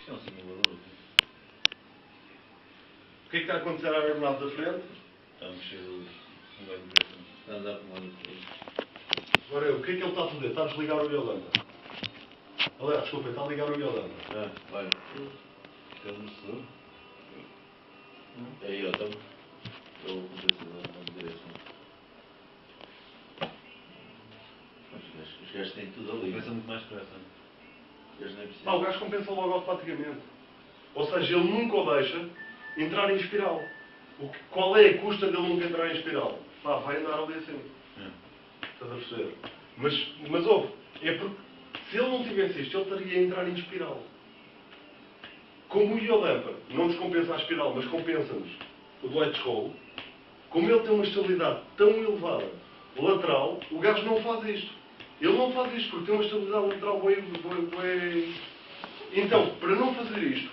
Isto é um simulador. O que é que está a acontecer à aeronave da frente? Está a mexer um gajo de pressão. Está a andar para um lado e Agora, o que é que ele está a fazer? Está a desligar o Yolanda. Aliás, desculpa, está a ligar o Yolanda. vai. Isto é um mexedor. Aí, ó, estamos. É o compensador na direção. Os gajos têm tudo ali. Compensa muito mais depressa. Os gajos nem precisam. O gajo compensa logo automaticamente. Ou seja, ele nunca o deixa entrar em espiral. Qual é a custa dele nunca entrar em espiral? Pá, vai andar ali assim. Estás a perceber? Mas ouve, é porque se ele não tivesse isto, ele estaria a entrar em espiral. Como o Iolamper não nos compensa a espiral, mas compensa-nos o do Let's Roll, como ele tem uma estabilidade tão elevada lateral, o gajo não faz isto. Ele não faz isto porque tem uma estabilidade lateral bem. Então, para não fazer isto,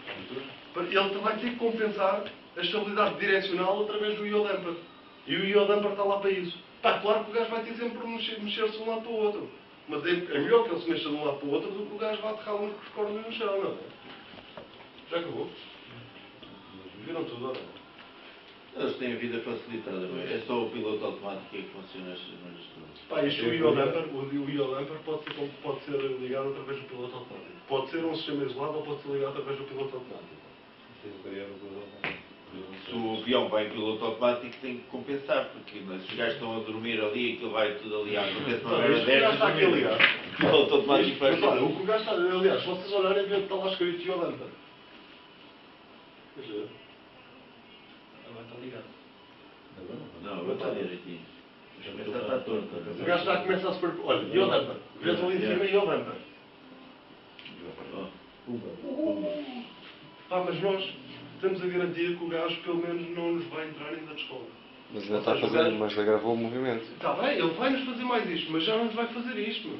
ele vai ter que compensar a estabilidade direcional através do Iolamper. E o Iolamper está lá para isso. Pá, claro que o gajo vai ter sempre por mexer-se de um lado para o outro. Mas é melhor que ele se mexa de um lado para o outro do que o gajo vá aterrar uns cornos no chão, não é? Já acabou? Viram tudo, ou não? Eles têm a vida facilitada, não é? É só o piloto automático que funciona as maneiras todas. Pá, isto o Iolamper pode ser ligado através do piloto automático. Pode ser um sistema isolado ou pode ser ligado através do piloto automático. Se o avião vai em piloto automático tem que compensar, porque se os gajos estão a dormir ali, aquilo vai tudo ali a acontecer. Não, isto o gajo está aqui a ligar. O piloto automático vai mas olha, o que o gajo está... Aliás, se vocês olharem, vê que está lá escrito Iolamper. Deixa eu ver. Agora está ligado. Não, agora está direitinho. Está torto. O gajo está a começar a super... Olha, Iolamper. Vês ali em cima Iolamper. Pá, mas nós temos a garantia que o gajo pelo menos não nos vai entrar ainda de escola. Mas ainda está a fazer, mas agravou o movimento. Está bem, ele vai-nos fazer mais isto, mas já não nos vai fazer isto. Meu.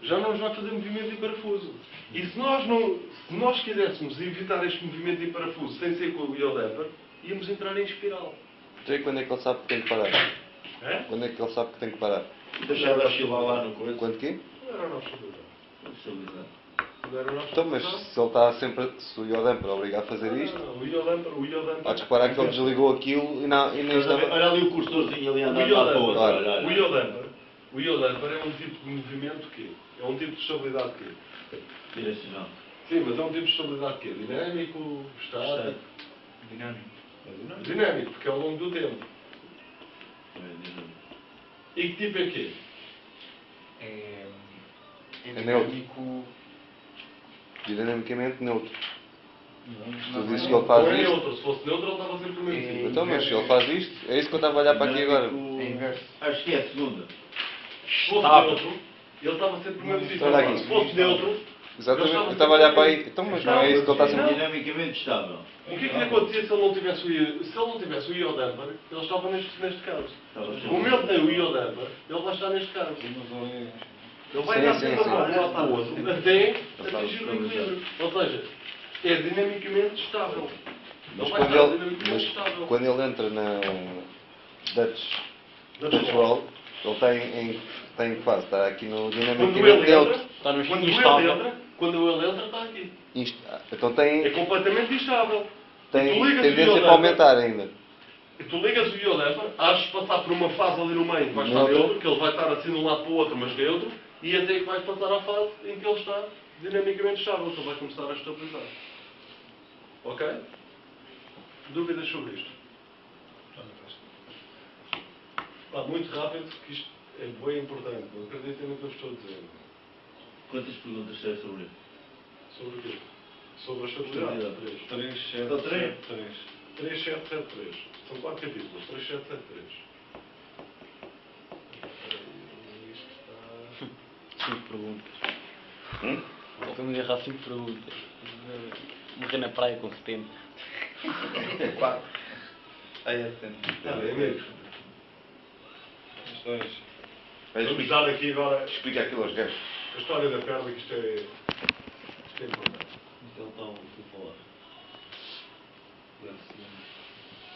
Já não nos vai fazer movimento em parafuso. E se nós quiséssemos evitar este movimento em parafuso sem ser com o Iolamper, íamos entrar em espiral. Então, e quando é que ele sabe que tem que parar? É? Quando é que ele sabe que tem que parar? Deixar de oscilar lá no coisa. Quando quê? Não era a nossa dúvida. Estabilizar. Não era a nossa Então, mas se ele está sempre... Se o Iolamper obriga a fazer isto, Não, o Iolamper... há de reparar que ele desligou aquilo e nem estava... Olha ali o cursorzinho ali a andar lá para o outro. O Iolamper é um tipo de movimento que é um tipo de estabilidade que Direcional. Sim, mas é um tipo de estabilidade que é dinâmico, estático. Dinâmico. Dinâmico, porque é ao longo do tempo. É dinâmico. E que tipo é que É neutro. Dinamicamente neutro. Tu dizes que Não ele faz é isto. neutro, se fosse neutro ele estava sempre no mesmo sítio. Então, mas se ele faz isto, é isso que eu estava a olhar para aqui agora. É inverso. Acho que é a segunda. Se fosse neutro, ele estava sempre no mesmo sítio. Olha aqui. Se fosse neutro, Exatamente, eu estava a olhar para aí. Então, mas não é isso que ele está sempre... Dinamicamente estável. o que é que lhe acontecia se ele não tivesse o Iolamper? Ele estava neste caso. Como ele tem o Iolamper, ele vai estar neste caso. Ele vai dar sempre de um lado para o outro, até atingir o equilíbrio. Ou seja, é dinamicamente estável. Mas Ele vai estar quando dinamicamente ele, estável. quando ele entra na Dutch Roll, ele está em que fase? Está aqui no Quando dinamicamente ele neutro. entra, Está no quando instável. ele entra, está aqui. Então É tem completamente instável. tendência Tu ligas o para Iolamper, aumentar ainda. Tu ligas o Iolamper, has de passar por uma fase ali no meio, que vai estar Neutro. neutro, que ele vai estar assim de um lado para o outro, mas neutro, e até que vais passar à fase em que ele está dinamicamente estável, que ele vai começar a estabilizar. Ok? Dúvidas sobre isto? Muito rápido, que isto é bem importante. Não acreditem no que eu estou a dizer. Quantas perguntas tens sobre isso? Sobre o quê? Sobre a estabilidade. 3. 3773. São 4 capítulos. 3773. Isto está... 5 perguntas. Estamos a errar 5 perguntas. Morrer na praia com 70. 4. Aí é 70. Está bem, amigos. Vamos Vamos dar aqui agora explica aquilo aos gajos. a história da perna, que isto é importante. Então estão a falar.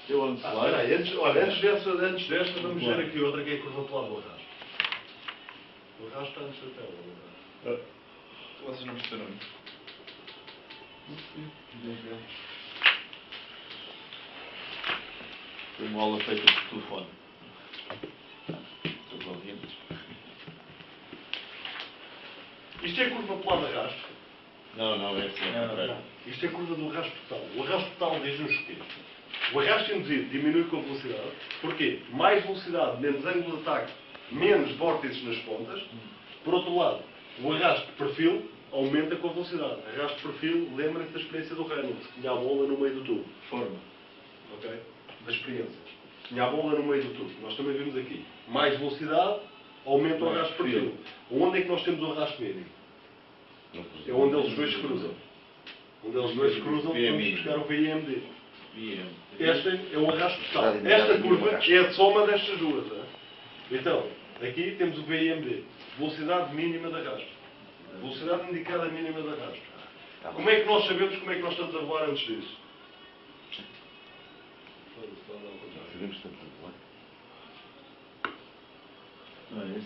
Eu ando Espera aí, antes desta, vamos ver aqui outra que é a curva polar do arrasto. O arrasto está antes da tela, não é? Vocês não perceberam? Foi mola feita por telefone. Estou ouvindo. Isto é a curva polar de arrasto. Não, é assim. Não. Isto é a curva do arrasto total. O arrasto total diz-nos o quê? O arrasto induzido diminui com a velocidade. Porquê? Mais velocidade, menos ângulo de ataque, menos vórtices nas pontas. Por outro lado, o arrasto de perfil aumenta com a velocidade. Arrasto de perfil, lembrem-se da experiência do Reynolds, que tinha a bola no meio do tubo. Forma. Ok? Da experiência. Tinha a bola no meio do tubo. Nós também vimos aqui. Mais velocidade, aumenta o arrasto de perfil. Onde é que nós temos o arrasto médio? É onde eles dois se cruzam. Onde eles dois se cruzam, vamos buscar o VIMD. Este é o arrasto total. Esta curva é a soma destas duas. Então, aqui temos o VIMD. Velocidade mínima de arrasto. Velocidade indicada mínima de arrasto. Como é que nós sabemos como é que nós estamos a voar antes disso?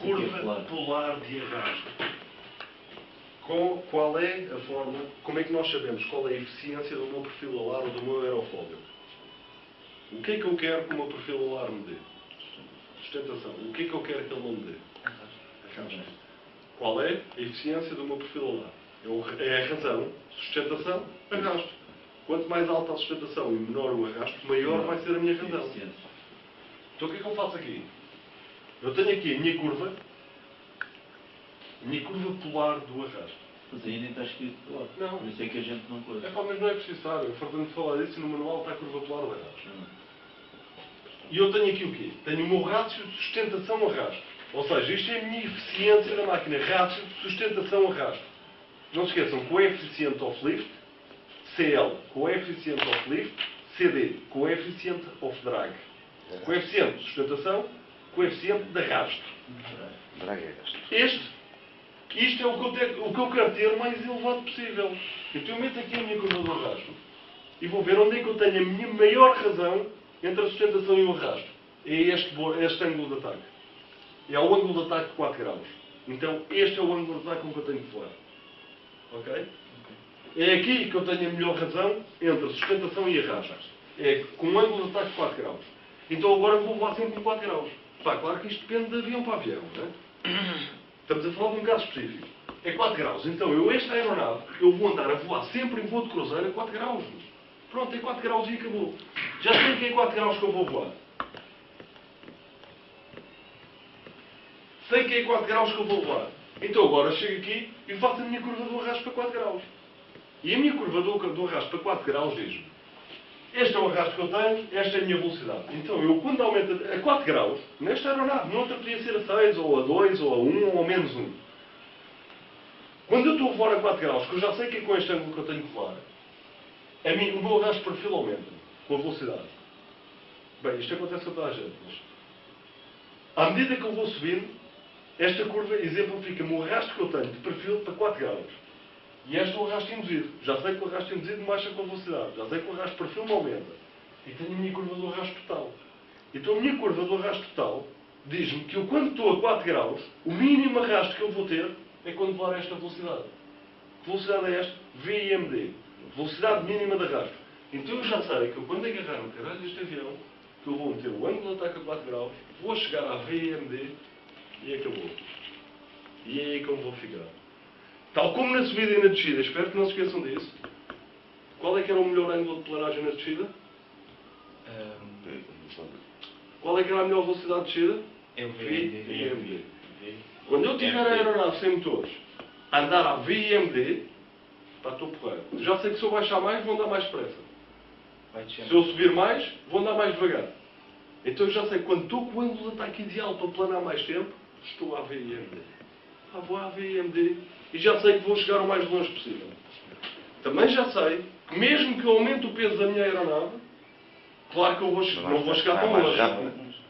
Curva polar de arrasto. Qual é a forma, como é que nós sabemos qual é a eficiência do meu perfil alar ou do meu aerofólio? O que é que eu quero que o meu perfil alar me dê? Sustentação. O que é que eu quero que ele não me dê? Arrasto. Qual é a eficiência do meu perfil alar? É a razão. Sustentação, arrasto. Quanto mais alta a sustentação e menor o arrasto, maior vai ser a minha razão. Então o que é que eu faço aqui? Eu tenho aqui a minha curva polar do arrasto. Mas aí nem está escrito lá. Não. Por isso é que a gente não coisa. Mas não é preciso estar. Eu farto-me de falar disso e no manual está a curva polar do arrasto. E eu tenho aqui o quê? Tenho o meu rácio de sustentação arrasto. Ou seja, isto é a minha eficiência da máquina. Rácio de sustentação arrasto. Não se esqueçam, coeficiente of lift, CL, coeficiente of lift, CD, coeficiente of drag. Coeficiente de sustentação, coeficiente de arrasto. Isto é o que eu quero ter o mais elevado possível. Então eu meto aqui a minha curva do arrasto e vou ver onde é que eu tenho a minha maior razão entre a sustentação e o arrasto. É este ângulo de ataque. É o ângulo de ataque de 4 graus. Então este é o ângulo de ataque com que eu tenho que voar. Ok? É aqui que eu tenho a melhor razão entre a sustentação e arrasto. É com um ângulo de ataque de 4 graus. Então agora vou voar sempre com 4 graus. Pá, claro que isto depende de avião para avião. Não é? Estamos a falar de um caso específico. É 4 graus. Então esta aeronave, eu vou andar a voar sempre em voo de cruzeiro a 4 graus. Pronto, é 4 graus e acabou. Já sei que é 4 graus que eu vou voar. Sei que é 4 graus que eu vou voar. Então agora chego aqui e faço a minha curva do arrasto para 4 graus. E a minha curva do arrasto para 4 graus diz-me: este é o arrasto que eu tenho, esta é a minha velocidade. Então eu, quando aumento a 4 graus, nesta aeronave, noutra podia ser a 6, ou a 2, ou a 1, ou a menos 1. Quando eu estou a voar a 4 graus, que eu já sei que é com este ângulo que eu tenho que voar, o meu arrasto de perfil aumenta, com a velocidade. Bem, isto acontece com toda a gente, mas à medida que eu vou subindo, esta curva exemplifica-me o arrasto que eu tenho de perfil para 4 graus. E este é o arrasto induzido. Já sei que o arrasto induzido baixa com a velocidade. Já sei que o arrasto de perfil me aumenta. E tenho a minha curva do arrasto total. Então a minha curva do arrasto total diz-me que eu, quando estou a 4 graus, o mínimo arrasto que eu vou ter é quando voar a esta velocidade. Que velocidade é esta? VIMD. Velocidade mínima de arrasto. Então eu já sei que eu, quando agarrar no caralho deste avião, que eu vou meter o ângulo de ataque a 4 graus, vou chegar à VIMD e acabou. E é aí que eu vou ficar. Tal como na subida e na descida, espero que não se esqueçam disso. Qual é que era o melhor ângulo de planagem na descida? Qual é que era a melhor velocidade de descida? É o VIMD. Quando eu tiver a aeronave sem motores, a andar à VIMD, estou porreiro. Já sei que se eu baixar mais, vou andar mais depressa. Se eu subir mais, vou andar mais devagar. Então eu já sei que quando estou com o ângulo de ataque ideal para planar mais tempo, estou à VIMD. Vou à VIMD e já sei que vou chegar o mais longe possível. Também já sei que mesmo que eu aumente o peso da minha aeronave, claro que eu não vou chegar tão longe.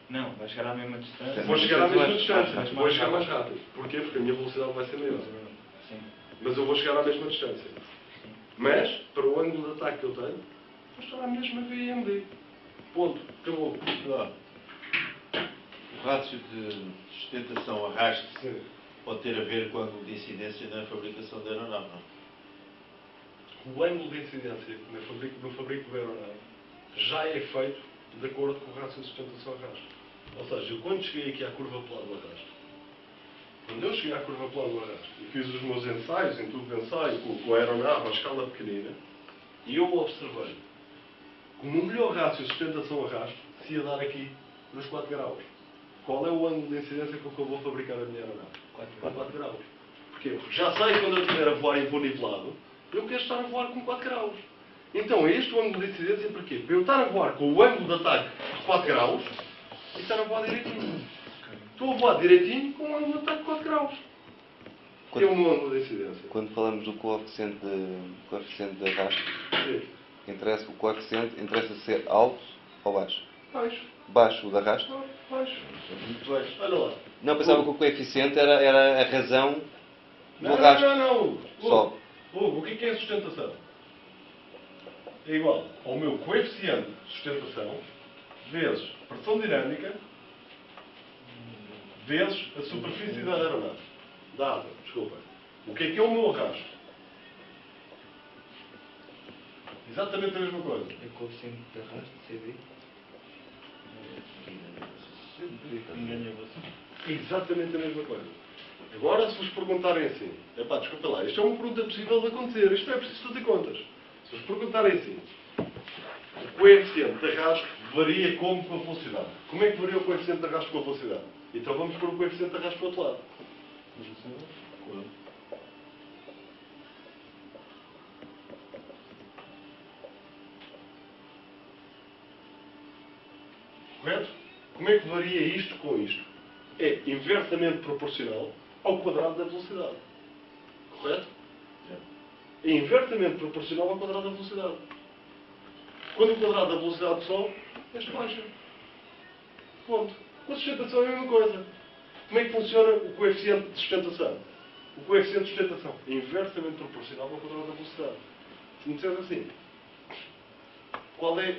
Não, vai chegar à mesma distância. Vou chegar à mesma distância, mas vou chegar mais rápido. Porquê? Porque a minha velocidade vai ser maior. Sim. Mas eu vou chegar à mesma distância. Mas, para o ângulo de ataque que eu tenho, vou estar à mesma VIMD. Ponto. Acabou. O rácio de sustentação arrasto pode ter a ver com o ângulo de incidência na fabricação da aeronave, não? o ângulo de incidência no fabrico da aeronave já é feito de acordo com o rácio de sustentação arrasto. Ou seja, eu quando cheguei aqui à curva plana do arrasto, quando eu cheguei à curva plana do arrasto e fiz os meus ensaios, em tubo de ensaio, com a aeronave à escala pequenina, e eu observei como o melhor rácio de sustentação arrasto se ia dar aqui nos 4 graus. Qual é o ângulo de incidência com que eu vou fabricar a minha aeronave? 4 graus. Porquê? Porque já sei quando eu estiver a voar em nivelado, eu quero estar a voar com 4 graus. Então, é este o ângulo de incidência porquê? Para eu estar a voar com o ângulo de ataque de 4 graus e estar a voar direitinho. Estou a voar direitinho com o ângulo de ataque de 4 graus. Que é o meu ângulo de incidência. Quando falamos do coeficiente de arrasto, o coeficiente interessa ser alto ou baixo? Baixo. Baixo o de arrasto? Baixo. Muito baixo. Olha lá. Não, pensava que o coeficiente era a razão do Não, arrasto. não. Só. Hugo, o que é a sustentação? É igual ao meu coeficiente de sustentação vezes pressão dinâmica vezes a superfície da aeronave. Da asa, desculpa. O que é o meu arrasto? Exatamente a mesma coisa. É coeficiente de arrasto, CD. Exatamente a mesma coisa. Agora, se vos perguntarem assim, epá, desculpa lá, isto é uma pergunta possível de acontecer, isto não é preciso fazer contas. Se vos perguntarem assim, o coeficiente de arrasto varia como com a velocidade? Como é que varia o coeficiente de arrasto com a velocidade? Então vamos pôr o coeficiente de arrasto para o outro lado. Correto? Como é que varia isto com isto? É inversamente proporcional ao quadrado da velocidade. Correto? É inversamente proporcional ao quadrado da velocidade. Quando o quadrado da velocidade sobe, este baixa. Ponto. Com a sustentação é a mesma coisa. Como é que funciona o coeficiente de sustentação? O coeficiente de sustentação é inversamente proporcional ao quadrado da velocidade. Se me disseres assim, qual é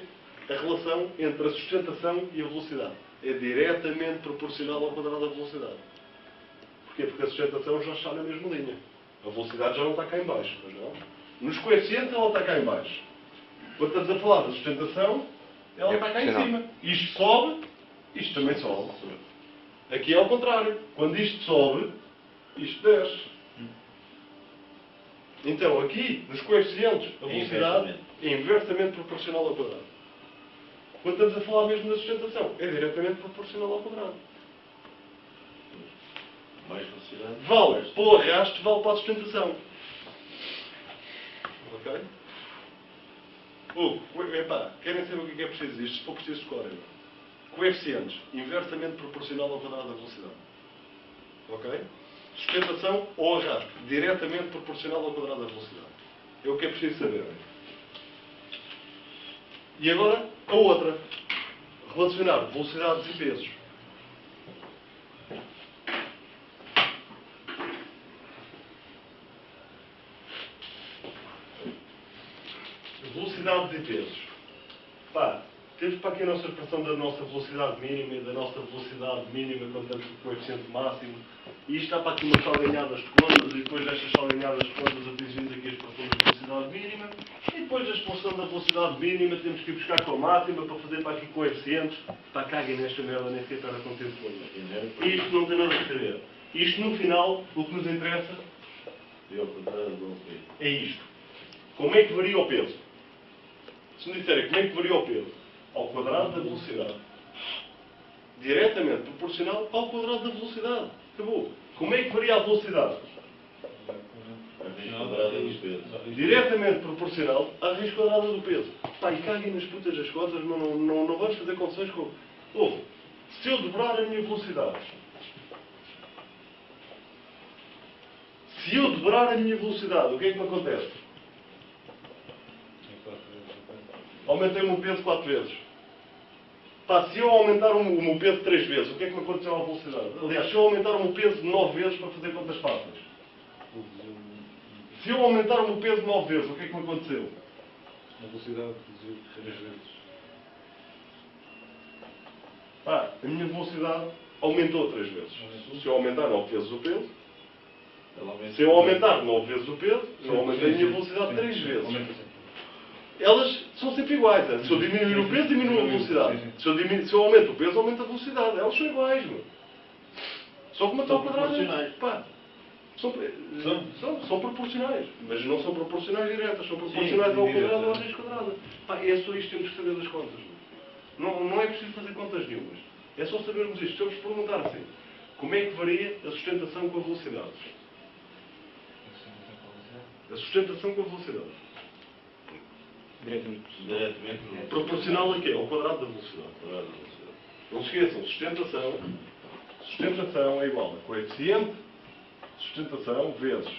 a relação entre a sustentação e a velocidade? É diretamente proporcional ao quadrado da velocidade. Porquê? Porque a sustentação já está na mesma linha. A velocidade já não está cá em baixo, mas não. Nos coeficientes ela está cá em baixo. Quando estamos a falar da sustentação, ela está cá em cima. Isto sobe, isto também sobe. Aqui é ao contrário. Quando isto sobe, isto desce. Então, aqui, nos coeficientes, a velocidade é inversamente proporcional ao quadrado. Quando estamos a falar mesmo da sustentação, é diretamente proporcional ao quadrado. Mais velocidade. Vale para o arrasto, vale para a sustentação. Ok? Epá, querem saber o que é preciso disto? Se for preciso, escolhem. Coeficientes, inversamente proporcional ao quadrado da velocidade. Ok? Sustentação ou arrasto, diretamente proporcional ao quadrado da velocidade. É o que é preciso saber. E agora, a outra. Relacionar velocidades e pesos. Velocidades e pesos. Pá, temos para aqui a nossa expressão da nossa velocidade mínima e da nossa velocidade mínima quando estamos com o coeficiente máximo. E isto está para aqui umas salganhadas de contas e depois destas salganhadas de contas atingimos aqui a expressão da velocidade mínima. E depois da expressão da velocidade mínima temos que ir buscar com a máxima para fazer para aqui coeficientes. Pá, caguem nesta merda, nem sequer estar a conter depois. Isto não tem nada a saber. Isto no final, o que nos interessa é isto. Como é que varia o peso? Se me disserem como é que varia o peso? Ao quadrado da velocidade. Diretamente proporcional ao quadrado da velocidade. Acabou. Como é que varia a velocidade? Diretamente proporcional à raiz quadrada do peso. Pá, e caguem nas putas das contas, não vamos fazer condições com... Ouve, se eu dobrar a minha velocidade, o que é que me acontece? Aumentei o meu peso 4 vezes. Pá, se eu aumentar o meu peso 3 vezes, o que é que me aconteceu à velocidade? Aliás, se eu aumentar o meu peso 9 vezes para fazer contas fáceis. Se eu aumentar o meu peso 9 vezes, o que é que me aconteceu? A velocidade reduziu 3 vezes. Pá, a minha velocidade aumentou 3 vezes. Se eu aumentar 9 vezes o peso, Se eu aumentar 9 vezes o peso, eu aumentei a minha velocidade 3 vezes. Elas são sempre iguais. Se eu diminuir o peso, diminuo a velocidade. Se eu aumento o peso, aumento a velocidade. Elas são iguais, meu. Só que uma tal quadrada... proporcionais. Pá, são proporcionais. Mas não são proporcionais diretas. São proporcionais ao quadrado ou à raiz quadrada. Pá, é só isto que temos que saber das contas. Não é preciso fazer contas nenhumas. É só sabermos isto. Se eu vos perguntar assim, como é que varia a sustentação com a velocidade? A sustentação com a velocidade. Diretamente. Proporcional a quê? Ao quadrado da velocidade. Não se esqueçam, sustentação é igual a coeficiente de sustentação vezes.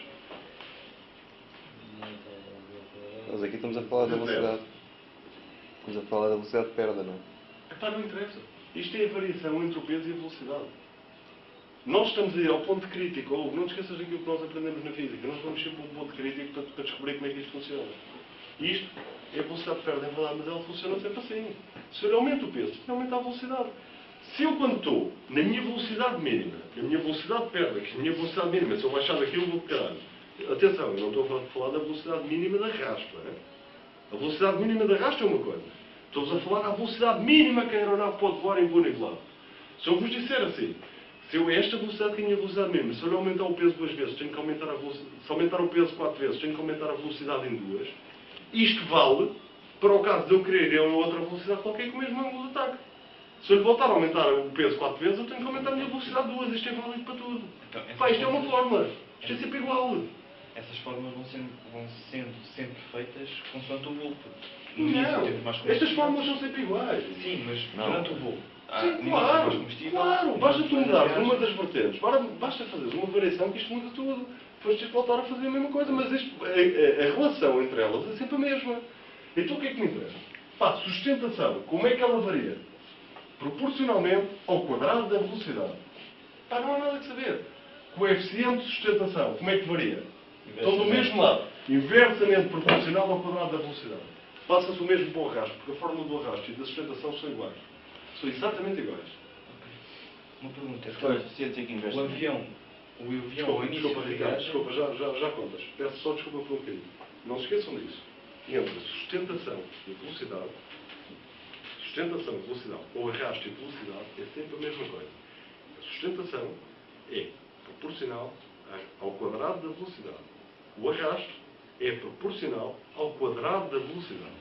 Mas aqui estamos a falar da velocidade. Estamos a falar da velocidade de perda, não é? Epá, não interessa. Isto é a variação entre o peso e a velocidade. Nós estamos a ir ao ponto crítico. Não te esqueças daquilo que nós aprendemos na física. Nós vamos sempre a um ponto crítico para descobrir como é que isto funciona. Isto é a velocidade de perda, é verdade, mas ela funciona sempre assim. Se eu aumento o peso, tem que aumentar a velocidade. Se eu, quando estou na minha velocidade mínima, na minha velocidade de perda, que a minha velocidade mínima, se eu baixar daquilo, vou de caralho. Atenção, eu não estou a falar da velocidade mínima da raspa. A velocidade mínima da raspa é uma coisa. Estamos a falar da velocidade mínima que a aeronave pode voar em voo nivelado. Se eu vos disser assim, se eu esta velocidade que é a minha velocidade mínima, se eu lhe aumentar o peso 2 vezes, tenho que aumentar a velocidade. Se aumentar o peso 4 vezes, tenho que aumentar a velocidade em 2. Isto vale para o caso de eu querer ir a outra velocidade qualquer com o mesmo ângulo de ataque. Se eu lhe voltar a aumentar o peso 4 vezes, eu tenho que aumentar a minha velocidade 2. Isto é válido para tudo. Então, Pá, isto é uma fórmula. Isto é sempre igual. Essas fórmulas vão sendo sempre feitas consoante o voo. Não, estas fórmulas são sempre iguais. Sim, mas Não. durante o voo. Sim, claro. Basta tu mudar uma das vertentes. Basta fazer uma variação que isto muda tudo. Depois tens de voltar a fazer a mesma coisa, mas a relação entre elas é sempre a mesma. Então o que é que me interessa? Pá, sustentação. Como é que ela varia? Proporcionalmente ao quadrado da velocidade. Pá, não há nada que saber. Coeficiente de sustentação. Como é que varia? Estão do mesmo lado. Inversamente proporcional ao quadrado da velocidade. Passa-se o mesmo para o arrasto, porque a fórmula do arrasto e da sustentação são iguais. São exatamente iguais. Uma pergunta. Coeficiente aqui O avião ao início da viagem... Desculpa, já contas. Peço só desculpa por um bocadinho. Não se esqueçam disso. Entre sustentação e velocidade, sustentação e velocidade, ou arrasto e velocidade, é sempre a mesma coisa. A sustentação é proporcional ao quadrado da velocidade. O arrasto é proporcional ao quadrado da velocidade.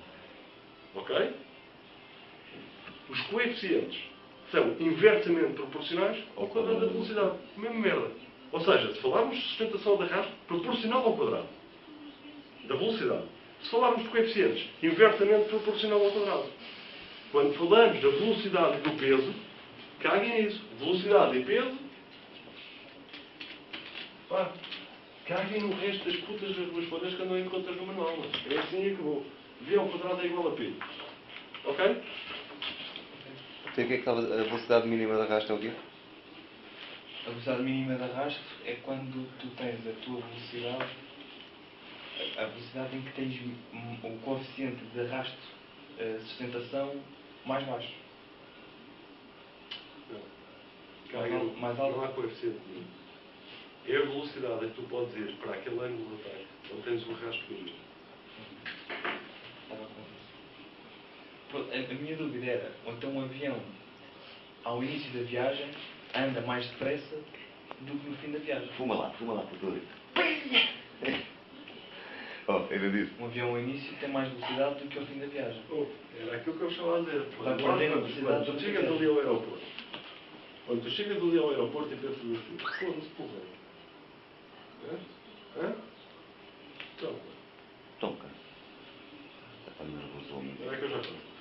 Ok? Os coeficientes são inversamente proporcionais ao quadrado da velocidade. Mesma merda. Ou seja, se falarmos de sustentação de arrasto, proporcional ao quadrado da velocidade. Se falarmos de coeficientes, inversamente proporcional ao quadrado. Quando falamos da velocidade e do peso, caguem nisso. Velocidade e peso, pá, caguem no resto das putas das duas folhas que andam em contas no manual. É assim e acabou. V ao quadrado é igual a P. Ok? Então o que é que a velocidade mínima de arrasto é o quê? A velocidade mínima de arrasto é quando tu tens a tua velocidade, a velocidade em que tens o coeficiente de arrasto, sustentação, mais baixo. Caguem, Mais alto. não há coeficiente nenhum. É a velocidade em que tu podes ir para aquele ângulo de ataque, onde tens o arrasto mínimo. Estava com isso. A minha dúvida era, então um avião, ao início da viagem, anda mais depressa do que no fim da viagem. Fuma lá, por tudo. Oh, ainda disse. Um avião ao início tem mais velocidade do que ao fim da viagem. Era aquilo que eu estava a dizer. Vai perder a velocidade Quando tu do chegas que ali ao aeroporto, quando tu chegas ali ao aeroporto e pensas assim, foda-se, porra. Hã? Então, Então, cara. Está nervoso, homem. é que eu já conto.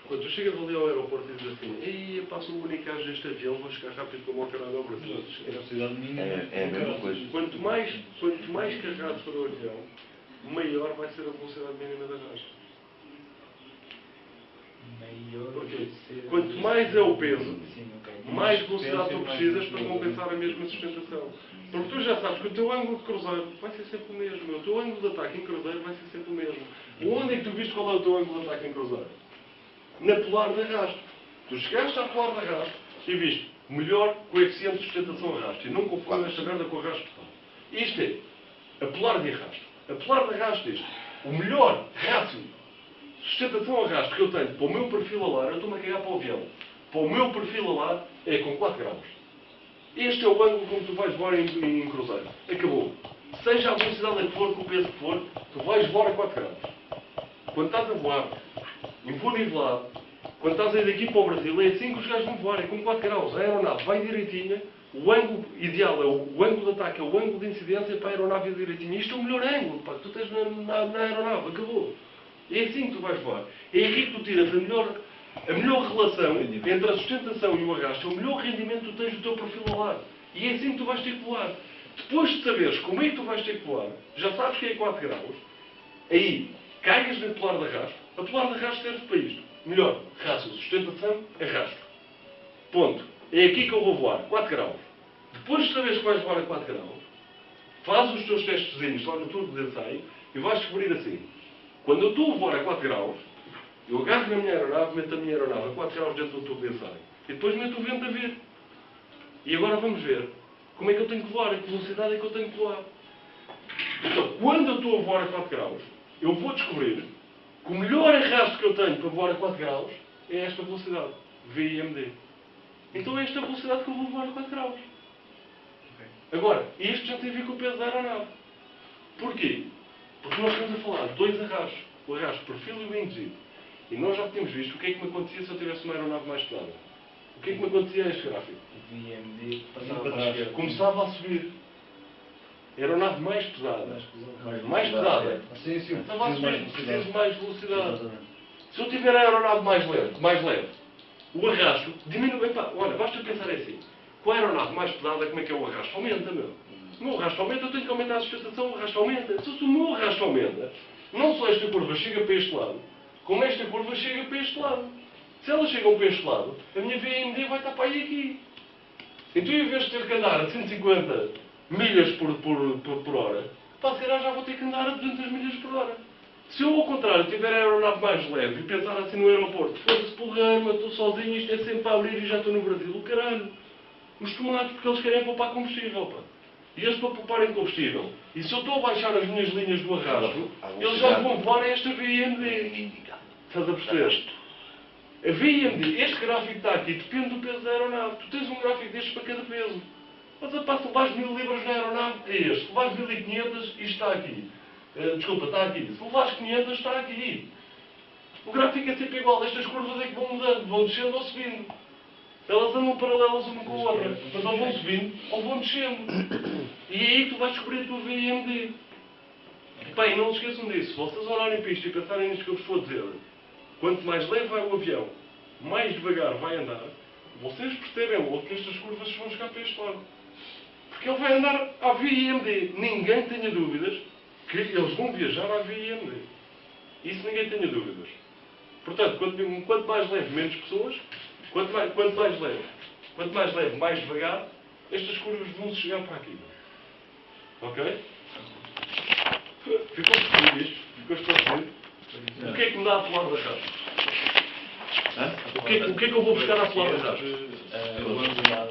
Quando tu chegas ali ao aeroporto e dizes assim, ei, passo o unicage deste avião, vou chegar rápido como ao caralho ao Brasil. A velocidade mínima. É a mesma coisa. Quanto mais carregado for o avião, maior vai ser a velocidade mínima da arrasto. Maior Porquê? vai ser... Quanto mais é o peso, Sim, ok. mais velocidade tu peso, precisas mais para compensar a mesma sustentação. Porque tu já sabes que o teu ângulo de cruzeiro vai ser sempre o mesmo. O teu ângulo de ataque em cruzeiro vai ser sempre o mesmo. Onde é que tu viste qual é o teu ângulo de ataque em cruzeiro? Na polar de arrasto. Tu chegaste à polar de arrasto e viste melhor coeficiente de sustentação arrasto. E não confundam esta merda com arrasto total. Isto é a polar de arrasto. A polar de arrasto é isto. O melhor rácio de sustentação arrasto que eu tenho para o meu perfil alar, eu estou-me a cagar para o avião. Para o meu perfil alar é com 4 graus. Este é o ângulo como tu vais voar em cruzeiro. Acabou. Seja a velocidade que for, com o peso que for, tu vais voar a 4 graus. Quando estás a voar, em voo nivelado, quando estás a ir daqui para o Brasil, é assim que os gajos vão voar, é com 4 graus. A aeronave vai direitinha, o ângulo ideal é o ângulo de ataque, é o ângulo de incidência para a aeronave ir direitinha. Isto é o melhor ângulo, pá, que tu tens na aeronave, acabou. É assim que tu vais voar. É aqui que tu tiras a melhor relação entre a sustentação e o arrasto, é o melhor rendimento que tu tens do teu perfil alar. E é assim que tu vais ter que voar. Depois de saberes como é que tu vais ter que voar, já sabes que é 4 graus, aí caias na polar de arrasto, a polar de arrasto serve para isto. Melhor, rácio, sustentação, arrasto. Ponto. É aqui que eu vou voar, 4 graus. Depois de saberes que vais voar a 4 graus, faz os teus testezinhos lá no turbo de ensaio e vais descobrir assim. Quando eu estou a voar a 4 graus, eu agarro na minha aeronave, meto a minha aeronave a 4 graus dentro do tubo de ensaio. E depois meto o vento a vir. E agora vamos ver como é que eu tenho que voar, a que velocidade é que eu tenho que voar. Então, quando eu estou a voar a 4 graus, eu vou descobrir que o melhor arrasto que eu tenho para voar a 4 graus é esta velocidade, VIMD. Então é esta velocidade que eu vou voar a 4 graus. Agora, isto já tem a ver com o peso da aeronave. Porquê? Porque nós estamos a falar de 2 arrastos. O arrasto perfil e o induzido. E nós já tínhamos visto o que é que me acontecia se eu tivesse uma aeronave mais pesada. O que é que me acontecia a este gráfico? VMD Passava para trás. Começava a subir. Aeronave mais pesada. Mais pesada. Sim, sim. Estava a subir. Preciso mais velocidade. Exatamente. Se eu tiver a aeronave mais leve, o arrasto diminui. Epá, olha, basta pensar assim. Com a aeronave mais pesada, como é que é o arrasto? Aumenta, meu. O meu arrasto aumenta, eu tenho que aumentar a sustentação, o arrasto aumenta. Se o meu arrasto aumenta, não só esta curva chega para este lado, como esta curva chega para este lado. Se elas chegam para este lado, a minha VMD vai estar para aí aqui. Então, em vez de ter que andar a 150 milhas por hora, para se calhar já vou ter que andar a 200 milhas por hora. Se eu, ao contrário, tiver a aeronave mais leve e pensar assim no aeroporto, foda-se porra, estou sozinho, isto é sempre para abrir e já estou no Brasil, o caralho. Os tomates, porque eles querem poupar combustível, pá. E eles para pouparem combustível. E se eu estou a baixar as minhas linhas do arrasto, eles já vão voar a esta VMD. Estás a perceber? A VMD, este gráfico que está aqui, depende do peso da aeronave. Tu tens um gráfico destes para cada peso. Mas a se levas 1000 libras na aeronave, é este. Se levas 1500, isto está aqui. Desculpa, está aqui. Se levas 500, está aqui. O gráfico é sempre igual. Estas curvas é que vão mudando, vão descendo ou subindo. Elas andam paralelas uma com a outra. Mas ou vão subindo ou vão descendo. E é aí que tu vais descobrir a tua VMD. Bem, não se esqueçam disso. Se vocês olharem para isto e pensarem nisto que eu vos estou a dizer, quanto mais leve vai o avião, mais devagar vai andar, vocês percebem logo que estas curvas vão chegar para este lado. Porque ele vai andar à VIMD. Ninguém tenha dúvidas que eles vão viajar à VIMD. Isso ninguém tenha dúvidas. Portanto, quanto mais leve, menos pessoas. Quanto mais leve, mais devagar, estas curvas vão chegar para aqui. Ok? Ficou percebido isto? Ficou esclarecido? O que é que me dá a polar da raça? O que é que eu vou buscar à polar da raça? O ângulo da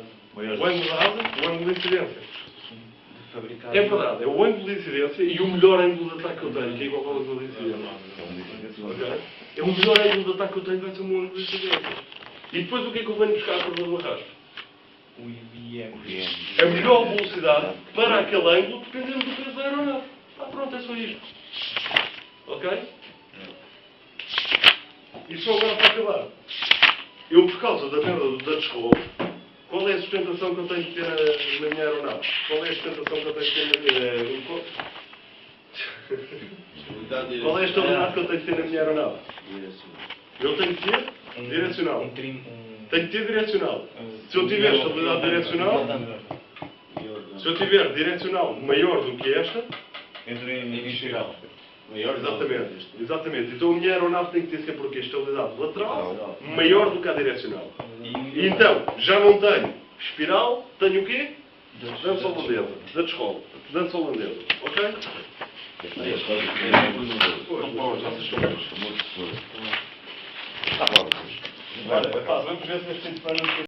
asa, o ângulo de incidência. É verdade, é o ângulo de incidência e o melhor ângulo de ataque que eu tenho, que é igual ao ângulo de incidência. Okay? É o melhor ângulo de ataque que eu tenho, vai ser o meu ângulo de incidência. E depois o que é que eu venho buscar à curva do arrasto? O IVM. A melhor velocidade para aquele ângulo, dependendo do peso da aeronave. Está pronto, é só isto. Ok? E só agora para acabar. Eu, por causa da merda da descola, qual é a sustentação que eu tenho que ter na minha aeronave? Qual é a sustentação que eu tenho que ter na minha... Qual é a estabilidade que eu tenho que ter na minha aeronave? Eu tenho que ter direcional. Tenho que ter direcional. Se eu tiver estabilidade direcional, se eu tiver direcional maior do que esta, Entra em espiral. Exatamente. Então a minha aeronave tem que ter sempre o quê? Estabilidade lateral maior do que a direcional. E então, já não tenho espiral, tenho o quê? Dança holandesa. Da descola. Dança holandesa. Ok? Tá bom. Olha, vamos ver se este fim de semana